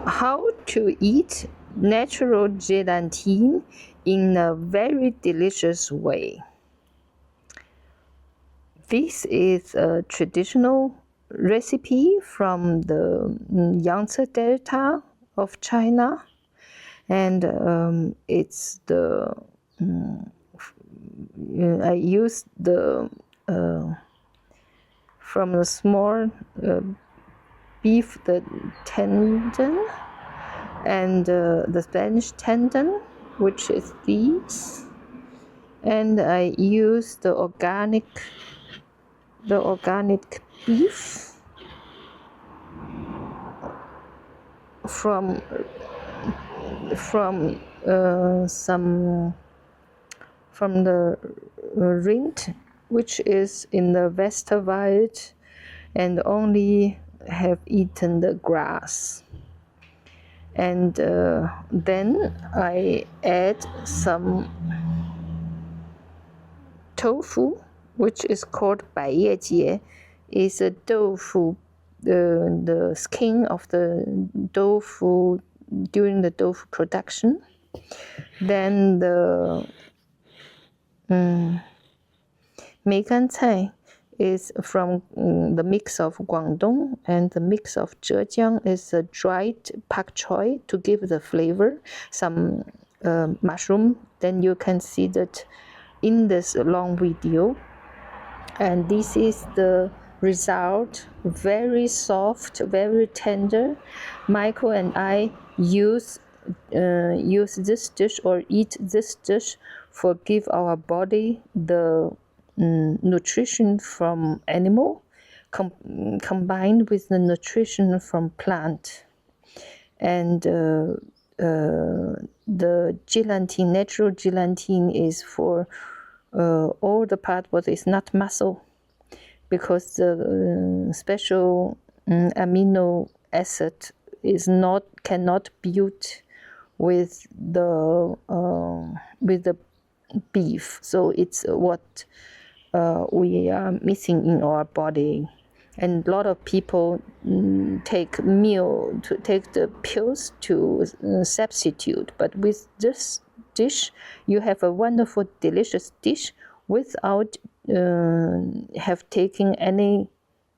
how to eat natural gelatin in a very delicious way. This is a traditional recipe from the Yangtze Delta of China, and it's the I use the from the small beef, the tendon, and the Spanish tendon, which is these, and I use the organic beef from the rind, which is in the Westerwald, and only have eaten the grass. And then I add some tofu, which is called 百叶结, is a tofu, the skin of the tofu during the tofu production. Then the 梅干菜 is from the mix of Guangdong, and the mix of Zhejiang is a dried Pak Choi to give the flavor, some mushroom. Then you can see that in this long video. And this is the result, very soft, very tender. Michael and I use this dish or eat this dish for give our body the nutrition from animal combined with the nutrition from plant. And the gelatin, natural gelatin, is for all the part what is not muscle, because the special amino acid cannot build with the beef. So it's what we are missing in our body. And a lot of people take the pills to substitute. But with this dish, you have a wonderful, delicious dish without have taken any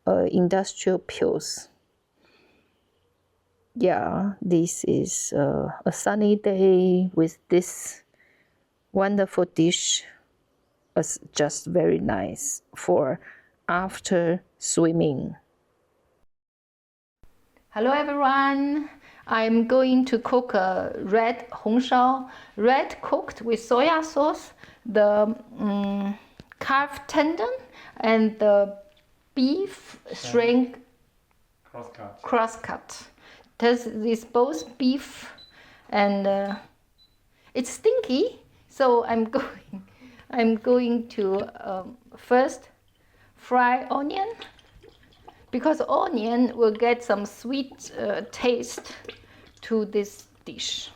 industrial pills. Yeah, this is a sunny day with this wonderful dish. It's just very nice for after swimming. Hello everyone, I'm going to cook a red hongshao, red cooked with soya sauce, the calf tendon, and the beef shrink cross-cut. This is both beef, and it's stinky, so I'm going to first fry onion, because onion will get some sweet taste to this dish.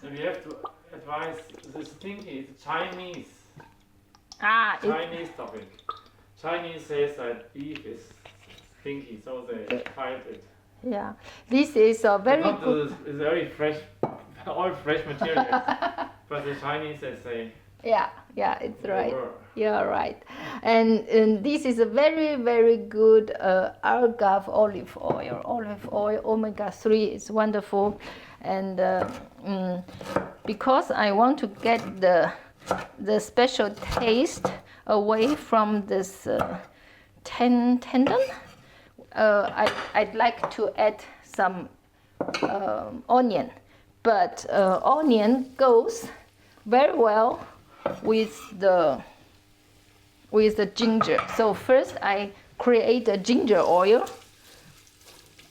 And we have to advise, the stinky is Chinese. Chinese topic. Chinese says that beef is stinky, so they fight it. Yeah, this is a very good. It's very fresh, all fresh materials. But the Chinese they say. Yeah, it's right. Yeah, right. And this is a very, very good argan olive oil. Olive oil, omega-3 is wonderful. And because I want to get the special taste away from this tendon, I'd like to add some onion. But onion goes very well with the ginger. So first I create a ginger oil,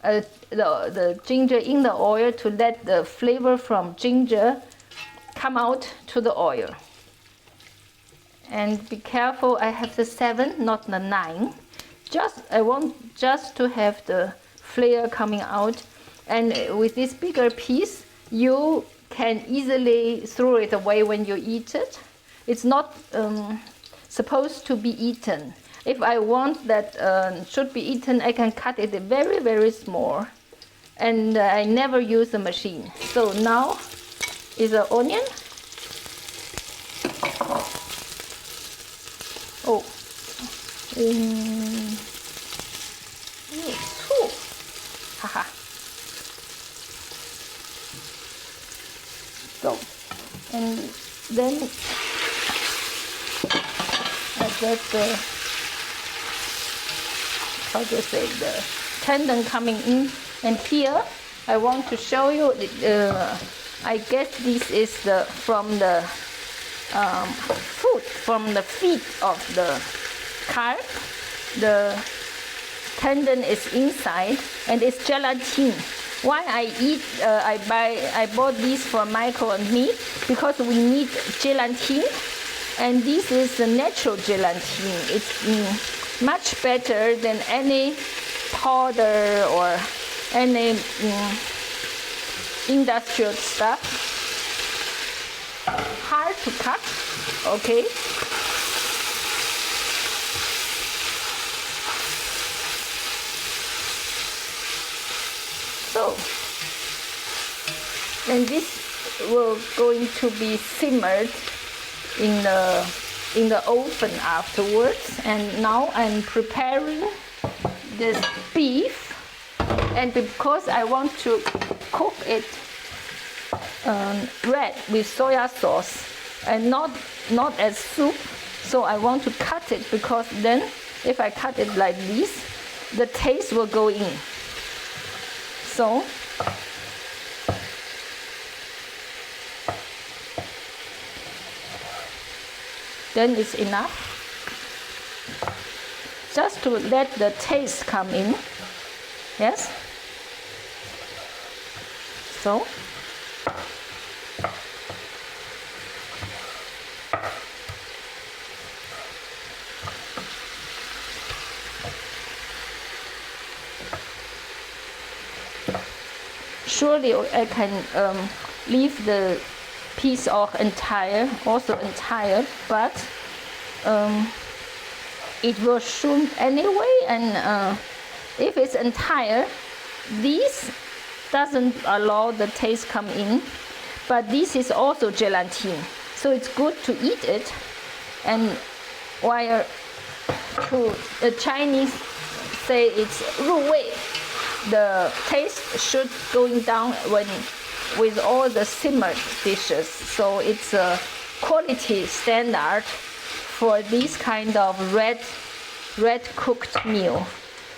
the ginger in the oil, to let the flavor from ginger come out to the oil. And be careful, I have the 7, not the 9. I want just to have the flavor coming out. And with this bigger piece, you can easily throw it away when you eat it. It's not supposed to be eaten. If I want that should be eaten, I can cut it very, very small and I never use the machine. So now is the onion. Oh, haha. So, and then I get the, how to say, the tendon coming in. And here I want to show you, I guess this is from the food, from the feet of the carp. The tendon is inside and it's gelatin. Why I bought these for Michael and me, because we need gelatin, and this is the natural gelatin. It's much better than any powder or any industrial stuff. Hard to cut, okay? So, and this will going to be simmered in the oven afterwards. And now I'm preparing this beef, and because I want to cook it red with soya sauce and not as soup, so I want to cut it, because then if I cut it like this, the taste will go in. So then it's enough, just to let the taste come in. Yes. So surely I can leave the piece off entire, but it will shrink anyway, and if it's entire, this doesn't allow the taste come in, but this is also gelatin, so it's good to eat it. And while the Chinese say it's 入味, the taste should going down with all the simmered dishes. So it's a quality standard for this kind of red cooked meal.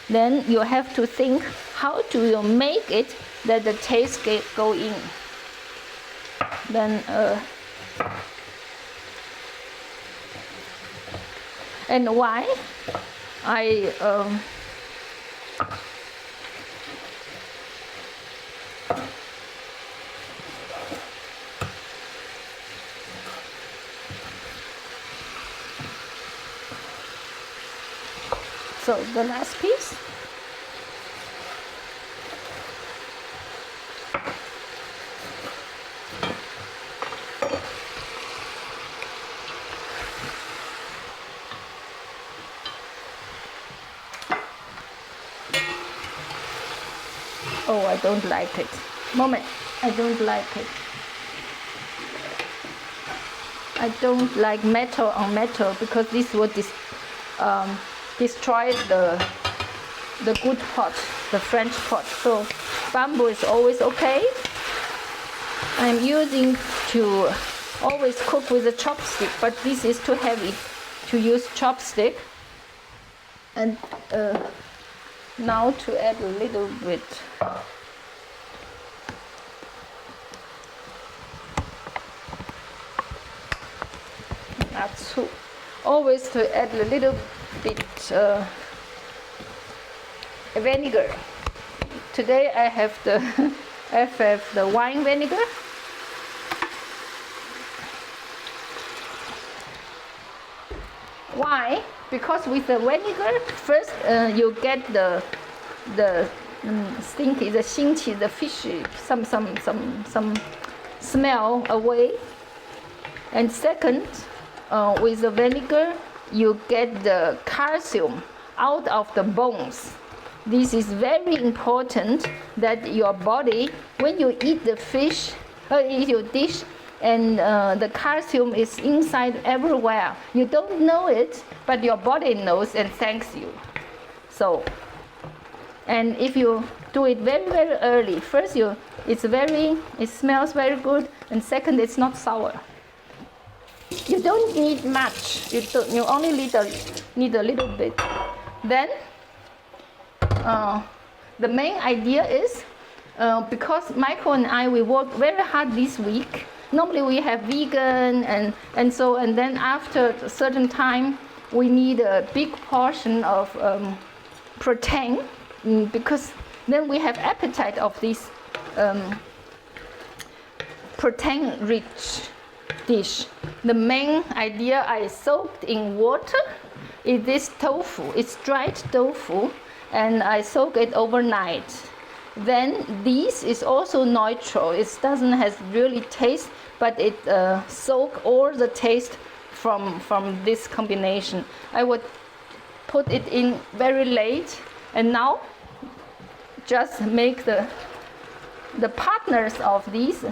Then you have to think, how do you make it that the taste go in? Then and why I so the last piece. Oh, I don't like it. Moment, I don't like it. I don't like metal on metal, because this will destroy the good pot, the French pot. So bamboo is always okay. I'm using to always cook with a chopstick, but this is too heavy to use chopstick. And now to add a little bit natsu. Always to add a little bit vinegar. Today I have the wine vinegar. Why? Because with the vinegar, first you get the stinky, the xingqi, the fishy, some smell away. And second, with the vinegar, you get the calcium out of the bones. This is very important that your body, when you eat the fish, eat your dish, and the calcium is inside everywhere. You don't know it, but your body knows and thanks you. So, and if you do it very, very early, first it smells very good, and second, it's not sour. You don't need much. You only need a little bit. Then, the main idea is, because Michael and I, we work very hard this week. Normally we have vegan and then after a certain time, we need a big portion of protein, because then we have appetite of this protein-rich dish. The main idea I soaked in water is this tofu. It's dried tofu, and I soak it overnight. Then this is also neutral. It doesn't have really taste, but it soak all the taste from this combination. I would put it in very late, and now just make the partners of these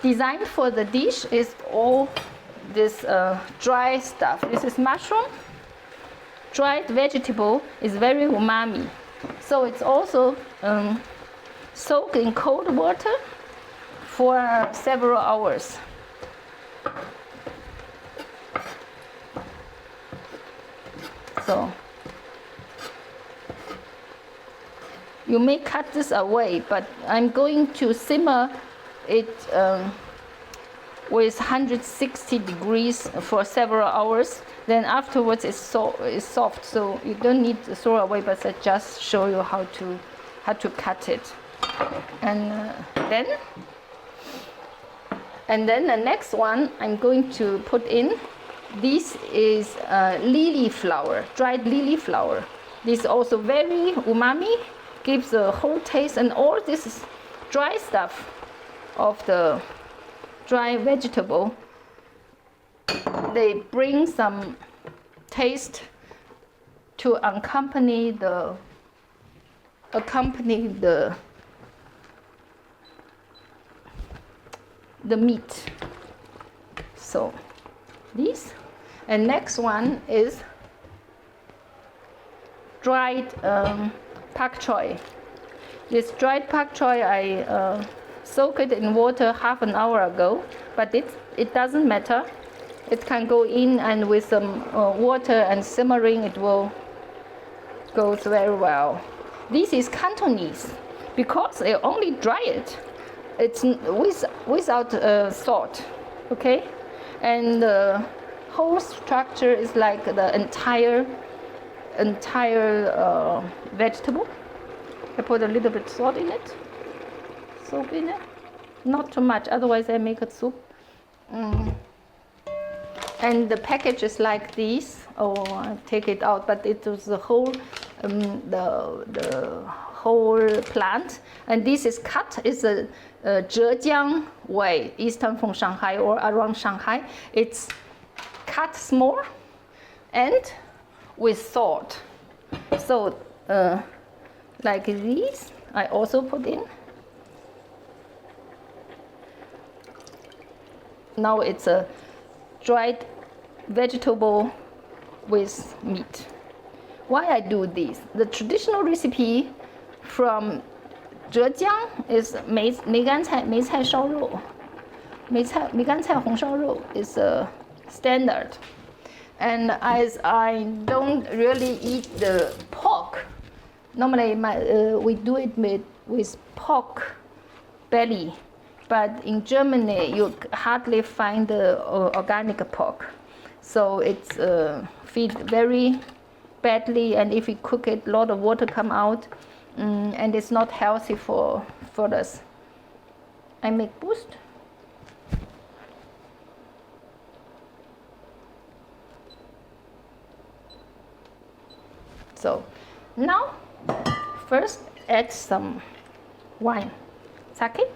designed for the dish is all this dry stuff. This is mushroom. Dried vegetable is very umami. So it's also soaked in cold water for several hours. So you may cut this away, but I'm going to simmer it with 160 degrees for several hours. Then afterwards it's soft, so you don't need to throw away, but I just show you how to cut it. And then the next one I'm going to put in. This is lily flower, dried lily flower. This is also very umami, gives a whole taste, and all this dry stuff of the dry vegetable, they bring some taste to accompany the meat. So this, and next one is dried Pak Choi. This dried Pak Choi, I soak it in water half an hour ago, but it doesn't matter. It can go in, and with some water and simmering, it will go very well. This is Cantonese, because they only dry it. It's without salt, okay? And the whole structure is like the entire vegetable. I put a little bit salt in it, soap in it, not too much, otherwise I make a soup. And the package is like this. Oh, I take it out, but it was the whole the whole plant. And this is cut. It's a Zhejiang way, eastern from Shanghai or around Shanghai. It's cut small and with salt. So like these, I also put in. Now it's a dried vegetable with meat. Why I do this? The traditional recipe from Zhejiang is 梅干菜烧肉，梅干菜红烧肉 is a standard. And as I don't really eat the pork, normally we do it with pork belly. But in Germany, you hardly find the organic pork. So it's feed very badly, and if you cook it, a lot of water come out, and it's not healthy for us. I make boost. So now, first add some wine, sake.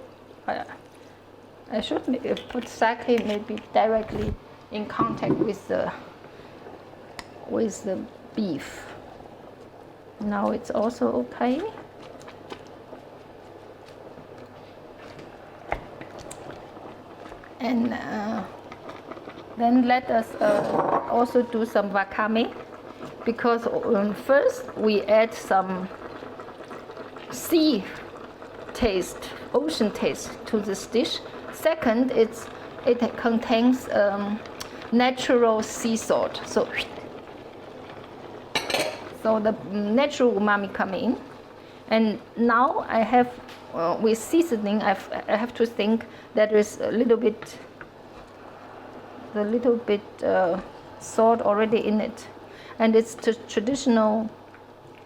I should put sake maybe directly in contact with the beef. Now it's also okay. And then let us also do some wakame, because first we add some sea taste, ocean taste to this dish. Second, it contains natural sea salt, so the natural umami come in. And now I have with seasoning, I have to think that there is a little bit salt already in it, and it's traditional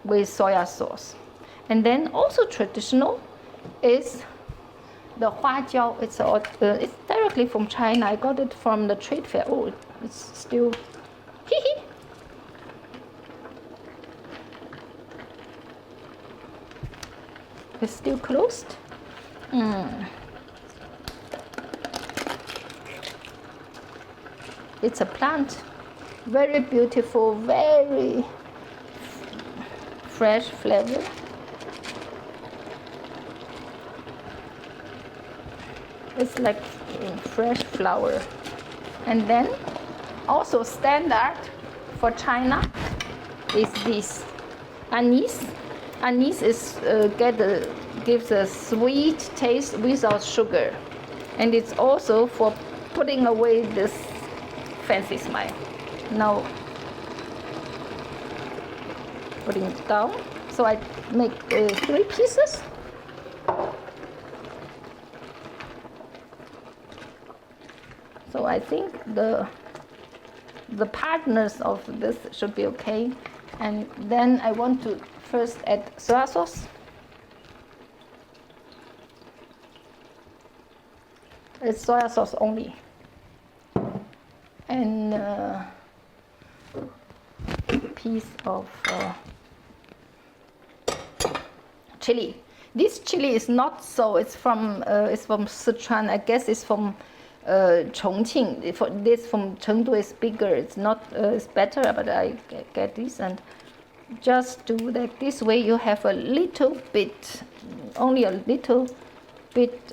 with soya sauce. And then also traditional is the huajiao. It's directly from China. I got it from the trade fair. Oh, it's still it's still closed. It's a plant, very beautiful, very fresh flavor. It's like fresh flower. And then also standard for China is this anise. Anise is gives a sweet taste without sugar, and it's also for putting away this fancy smell. Now putting it down. So I make 3 pieces. So I think the partners of this should be okay. And then I want to first add soya sauce. It's soya sauce only. And a piece of chili. This chili is not so. It's from Sichuan. I guess it's from Chongqing. This from Chengdu is bigger. It's not. It's better, but I get this and just do that. This way you have a little bit, only a little bit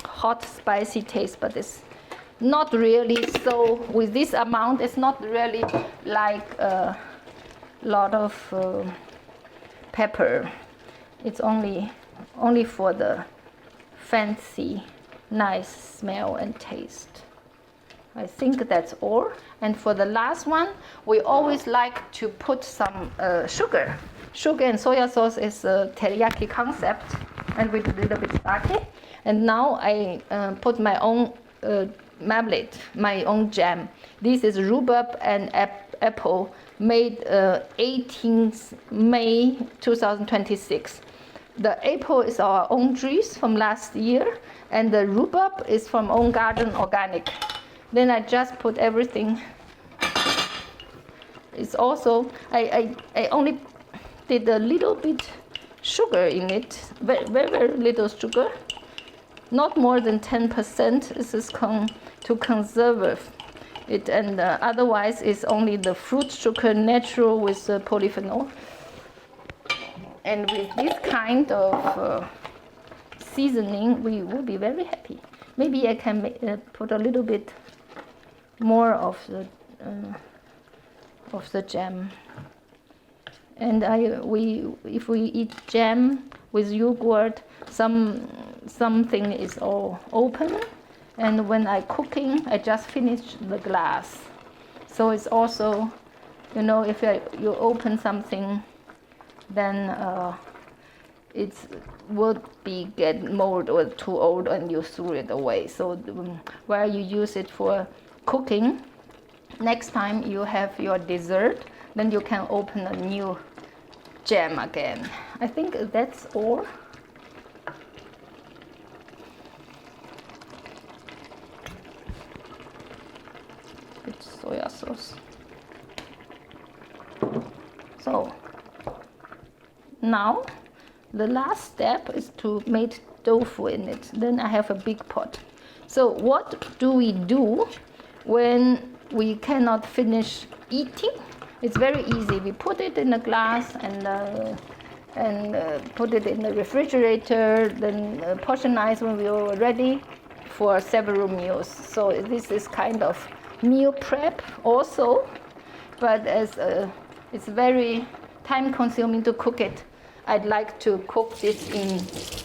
hot, spicy taste, but it's not really so. With this amount, it's not really like a lot of pepper. It's only for the fancy, nice smell and taste. I think that's all. And for the last one, we always like to put some sugar. Sugar and soya sauce is a teriyaki concept, and with a little bit sake. And now I put my own marmalade, my own jam. This is rhubarb and apple, made 18th May 2026. The apple is our own juice from last year, and the rhubarb is from own garden, organic. Then I just put everything. It's also, I only did a little bit sugar in it, very, very little sugar, not more than 10%. This is to conserve it, and otherwise it's only the fruit sugar, natural with polyphenol. And with this kind of seasoning, we will be very happy. Maybe I can put a little bit more of the jam. And if we eat jam with yogurt, something is all open. And when I cooking, I just finish the glass. So it's also, if you open something, then it would be get mold or too old and you threw it away. So while you use it for cooking, next time you have your dessert, then you can open a new jam again. I think that's all. With soya sauce. So now the last step is to make tofu in it. Then I have a big pot. So what do we do when we cannot finish eating? It's very easy. We put it in a glass and put it in the refrigerator, then portionize when we are ready for several meals. So this is kind of meal prep also, but as it's very time consuming to cook it, I'd like to cook this in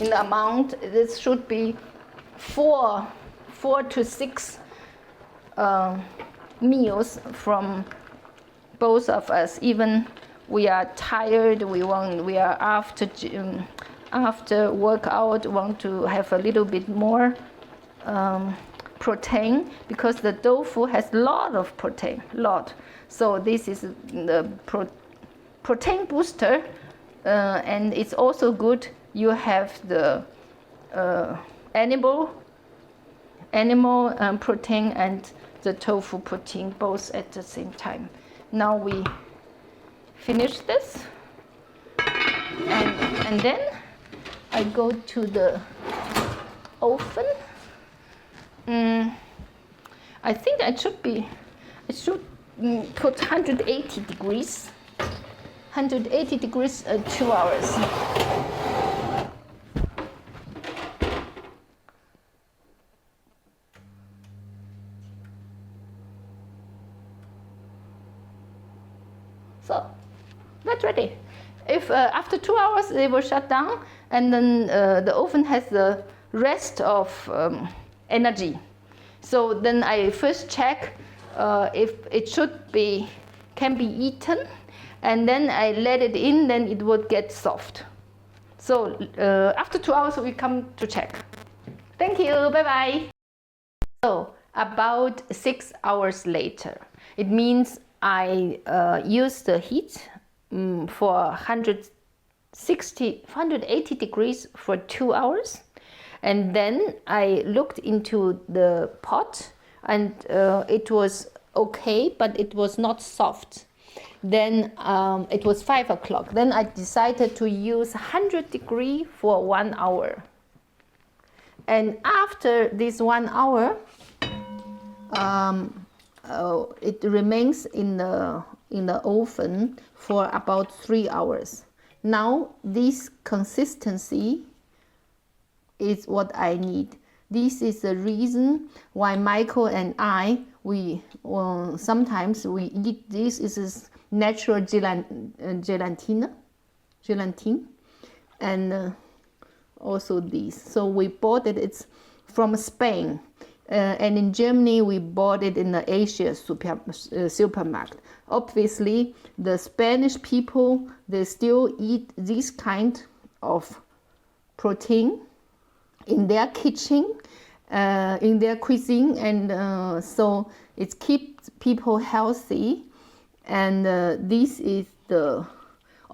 the amount. This should be four to six meals from both of us. Even we are tired, we are after workout, want to have a little bit more protein, because the tofu has a lot of protein, So this is the protein booster, and it's also good. You have the animal protein and the tofu protein both at the same time. Now we finish this, and then I go to the oven. I think I should put 180 degrees. 180 degrees, 2 hours. So that's ready. If after 2 hours they will shut down, and then the oven has the rest of energy. So then I first check if it can be eaten, and then I let it in, then it would get soft. So after 2 hours we come to check. Thank you, bye bye. So about 6 hours later, it means I use the heat for 180 degrees for 2 hours. And then I looked into the pot, and it was okay, but it was not soft. Then it was 5 o'clock. Then I decided to use 100 degrees for 1 hour. And after this 1 hour, it remains in the oven for about 3 hours. Now this consistency is what I need. This is the reason why Michael and I, sometimes we eat this. This is natural gelatine, and also this. So we bought it. It's from Spain, and in Germany we bought it in the Asia supermarket. Obviously, the Spanish people, they still eat this kind of protein in their kitchen, in their cuisine, and so it keeps people healthy. And this is the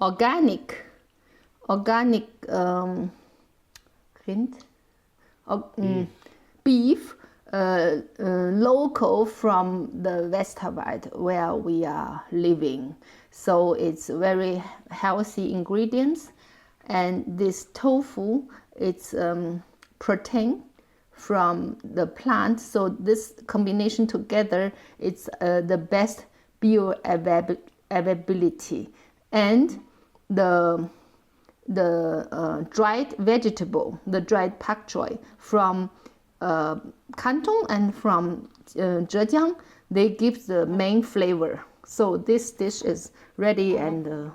organic beef, local from the Westerwald where we are living. So it's very healthy ingredients. And this tofu, it's protein from the plant. So this combination together, it's the best bioavailability. And the dried vegetable, the dried Pak Choi from Canton and from Zhejiang, they give the main flavor. So this dish is ready, and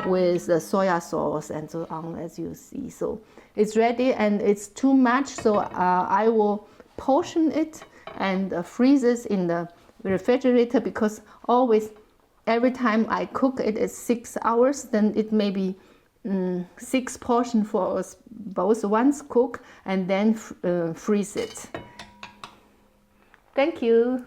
with the soya sauce and so on, as you see. So it's ready, and it's too much, so I will portion it and freeze it in the refrigerator, because always, every time I cook it, it's 6 hours, then it may be 6 portions for us both. Once cook and then freeze it. Thank you.